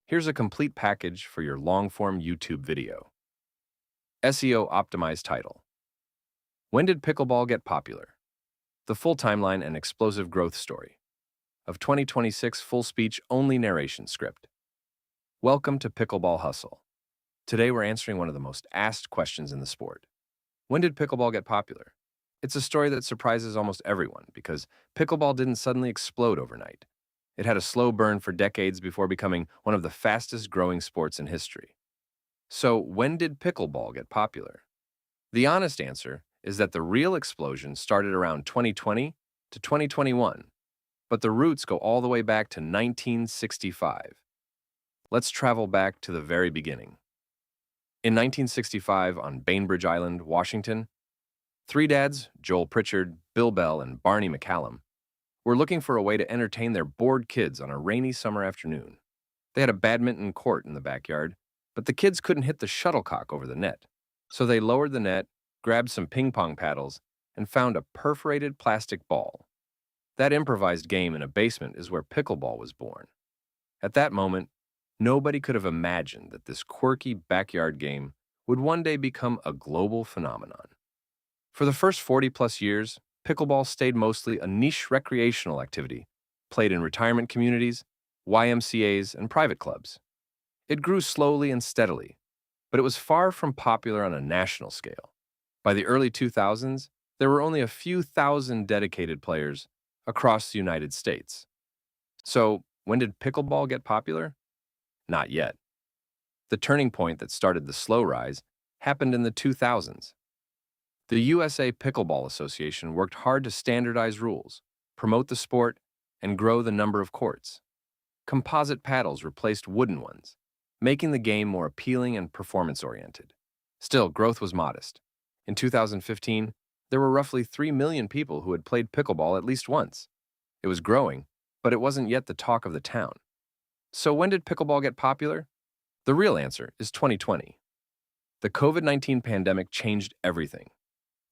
Here's a complete package for your long-form YouTube video. SEO optimized title. When did pickleball get popular? The full timeline and explosive growth story of 2026 full speech only narration script. Welcome to Pickleball Hustle. Today we're answering one of the most asked questions in the sport. When did pickleball get popular? It's a story that surprises almost everyone because pickleball didn't suddenly explode overnight. It had a slow burn for decades before becoming one of the fastest growing sports in history. So, when did pickleball get popular? The honest answer is that the real explosion started around 2020 to 2021, but the roots go all the way back to 1965. Let's travel back to the very beginning. In 1965, on Bainbridge Island, Washington, three dads, Joel Pritchard, Bill Bell, and Barney McCallum, were looking for a way to entertain their bored kids on a rainy summer afternoon. They had a badminton court in the backyard, but the kids couldn't hit the shuttlecock over the net. So they lowered the net, grabbed some ping pong paddles, and found a perforated plastic ball. That improvised game in a basement is where pickleball was born. At that moment, nobody could have imagined that this quirky backyard game would one day become a global phenomenon. For the first 40-plus years, pickleball stayed mostly a niche recreational activity, played in retirement communities, YMCAs, and private clubs. It grew slowly and steadily, but it was far from popular on a national scale. By the early 2000s, there were only a few thousand dedicated players across the United States. So, when did pickleball get popular? Not yet. The turning point that started the slow rise happened in the 2000s. The USA Pickleball Association worked hard to standardize rules, promote the sport, and grow the number of courts. Composite paddles replaced wooden ones, making the game more appealing and performance-oriented. Still, growth was modest. In 2015, there were roughly 3 million people who had played pickleball at least once. It was growing, but it wasn't yet the talk of the town. So when did pickleball get popular? The real answer is 2020. The COVID-19 pandemic changed everything.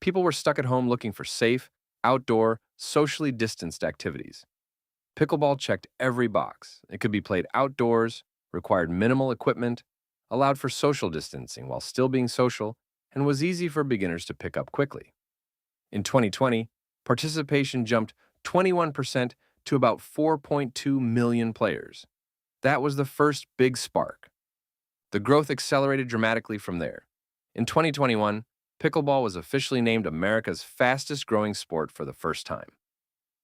People were stuck at home looking for safe, outdoor, socially distanced activities. Pickleball checked every box. It could be played outdoors, required minimal equipment, allowed for social distancing while still being social, and was easy for beginners to pick up quickly. In 2020, participation jumped 21% to about 4.2 million players. That was the first big spark. The growth accelerated dramatically from there. In 2021, pickleball was officially named America's fastest-growing sport for the first time.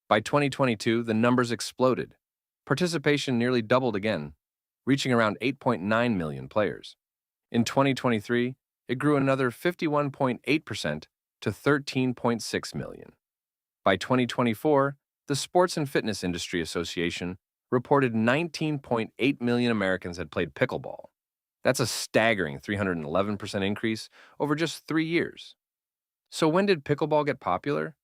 By 2022, the numbers exploded. Participation nearly doubled again, reaching around 8.9 million players. In 2023, it grew another 51.8% to 13.6 million. By 2024, the Sports and Fitness Industry Association reported 19.8 million Americans had played pickleball. That's a staggering 311% increase over just 3 years. So when did pickleball get popular?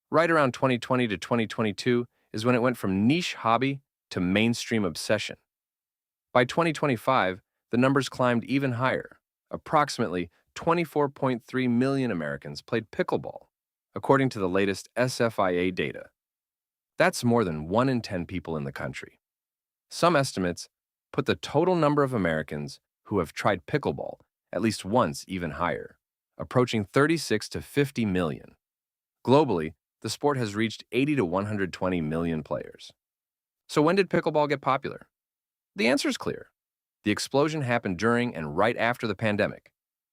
Right around 2020 to 2022 is when it went from niche hobby to mainstream obsession. By 2025, the numbers climbed even higher. Approximately 24.3 million Americans played pickleball, according to the latest SFIA data. That's more than 1 in 10 people in the country. Some estimates put the total number of Americans who have tried pickleball at least once even higher, approaching 36 to 50 million. Globally, the sport has reached 80 to 120 million players. So when did pickleball get popular? The answer is clear. The explosion happened during and right after the pandemic,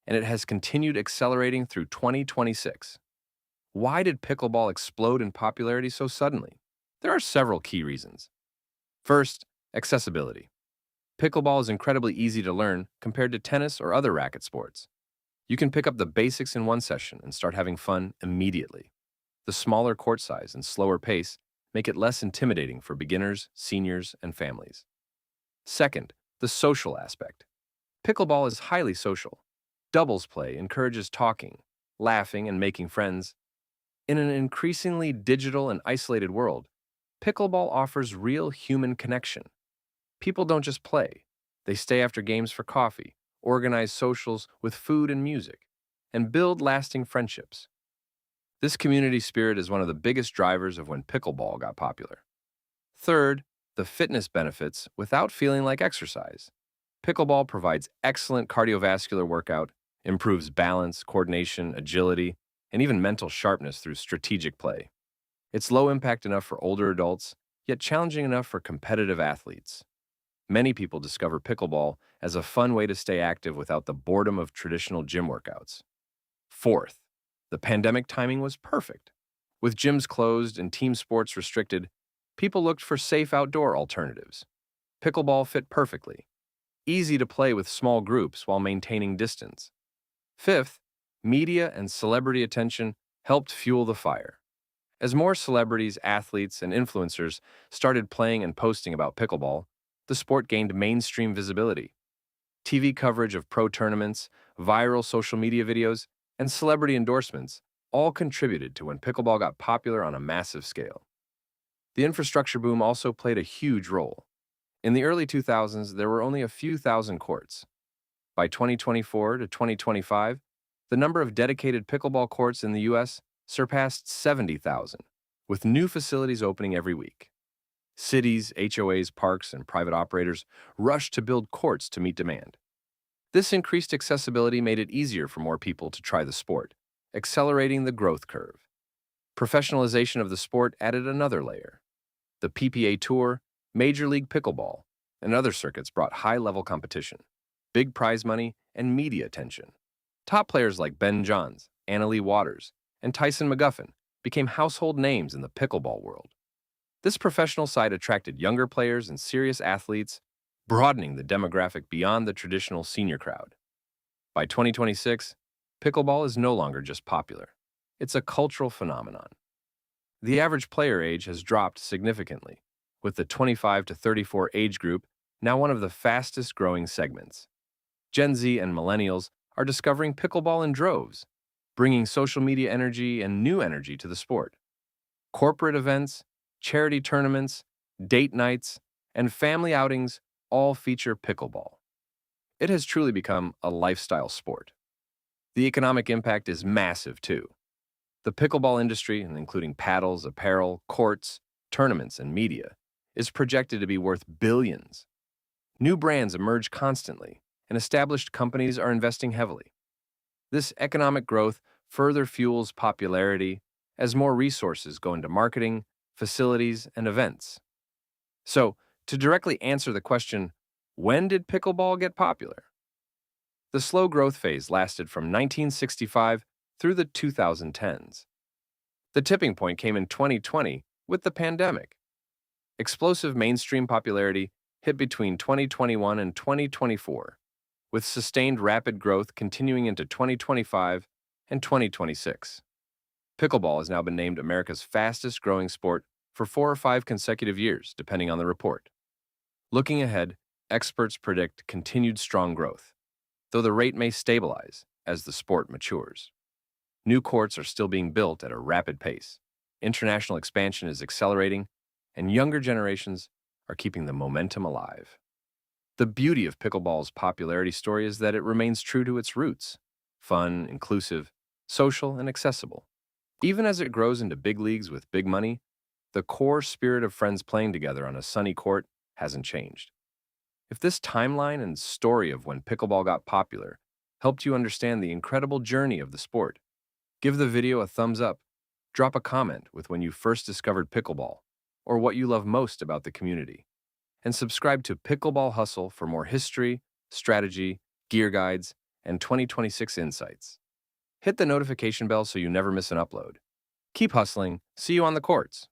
and it has continued accelerating through 2026. Why did pickleball explode in popularity so suddenly? There are several key reasons. First, accessibility. Pickleball is incredibly easy to learn compared to tennis or other racket sports. You can pick up the basics in one session and start having fun immediately. The smaller court size and slower pace make it less intimidating for beginners, seniors, and families. Second, the social aspect. Pickleball is highly social. Doubles play encourages talking, laughing, and making friends. In an increasingly digital and isolated world, pickleball offers real human connection. People don't just play. They stay after games for coffee, organize socials with food and music, and build lasting friendships. This community spirit is one of the biggest drivers of when pickleball got popular. Third, the fitness benefits without feeling like exercise. Pickleball provides excellent cardiovascular workout, improves balance, coordination, agility, and even mental sharpness through strategic play. It's low impact enough for older adults, yet challenging enough for competitive athletes. Many people discover pickleball as a fun way to stay active without the boredom of traditional gym workouts. Fourth, the pandemic timing was perfect. With gyms closed and team sports restricted, people looked for safe outdoor alternatives. Pickleball fit perfectly, easy to play with small groups while maintaining distance. Fifth, media and celebrity attention helped fuel the fire. As more celebrities, athletes, and influencers started playing and posting about pickleball, the sport gained mainstream visibility. TV coverage of pro tournaments, viral social media videos, and celebrity endorsements all contributed to when pickleball got popular on a massive scale. The infrastructure boom also played a huge role. In the early 2000s, there were only a few thousand courts. By 2024 to 2025, the number of dedicated pickleball courts in the U.S. surpassed 70,000, with new facilities opening every week. Cities, HOAs, parks, and private operators rushed to build courts to meet demand. This increased accessibility made it easier for more people to try the sport, accelerating the growth curve. Professionalization of the sport added another layer. The PPA Tour, Major League Pickleball, and other circuits brought high-level competition, big prize money, and media attention. Top players like Ben Johns, Annalee Waters, and Tyson McGuffin became household names in the pickleball world. This professional side attracted younger players and serious athletes, broadening the demographic beyond the traditional senior crowd. By 2026, pickleball is no longer just popular. It's a cultural phenomenon. The average player age has dropped significantly, with the 25 to 34 age group now one of the fastest growing segments. Gen Z and millennials are discovering pickleball in droves, bringing social media energy and new energy to the sport. Corporate events, charity tournaments, date nights, and family outings all feature pickleball. It has truly become a lifestyle sport. The economic impact is massive, too. The pickleball industry, including paddles, apparel, courts, tournaments, and media, is projected to be worth billions. New brands emerge constantly, and established companies are investing heavily. This economic growth further fuels popularity as more resources go into marketing, facilities, and events. So, to directly answer the question, when did pickleball get popular? The slow growth phase lasted from 1965 through the 2010s. The tipping point came in 2020 with the pandemic. Explosive mainstream popularity hit between 2021 and 2024, with sustained rapid growth continuing into 2025 and 2026. Pickleball has now been named America's fastest growing sport for 4 or 5 consecutive years, depending on the report. Looking ahead, experts predict continued strong growth, though the rate may stabilize as the sport matures. New courts are still being built at a rapid pace. International expansion is accelerating, and younger generations are keeping the momentum alive. The beauty of pickleball's popularity story is that it remains true to its roots: fun, inclusive, social, and accessible. Even as it grows into big leagues with big money, the core spirit of friends playing together on a sunny court hasn't changed. If this timeline and story of when pickleball got popular helped you understand the incredible journey of the sport, give the video a thumbs up, drop a comment with when you first discovered pickleball, or what you love most about the community, and subscribe to Pickleball Hustle for more history, strategy, gear guides, and 2026 insights. Hit the notification bell so you never miss an upload. Keep hustling. See you on the courts.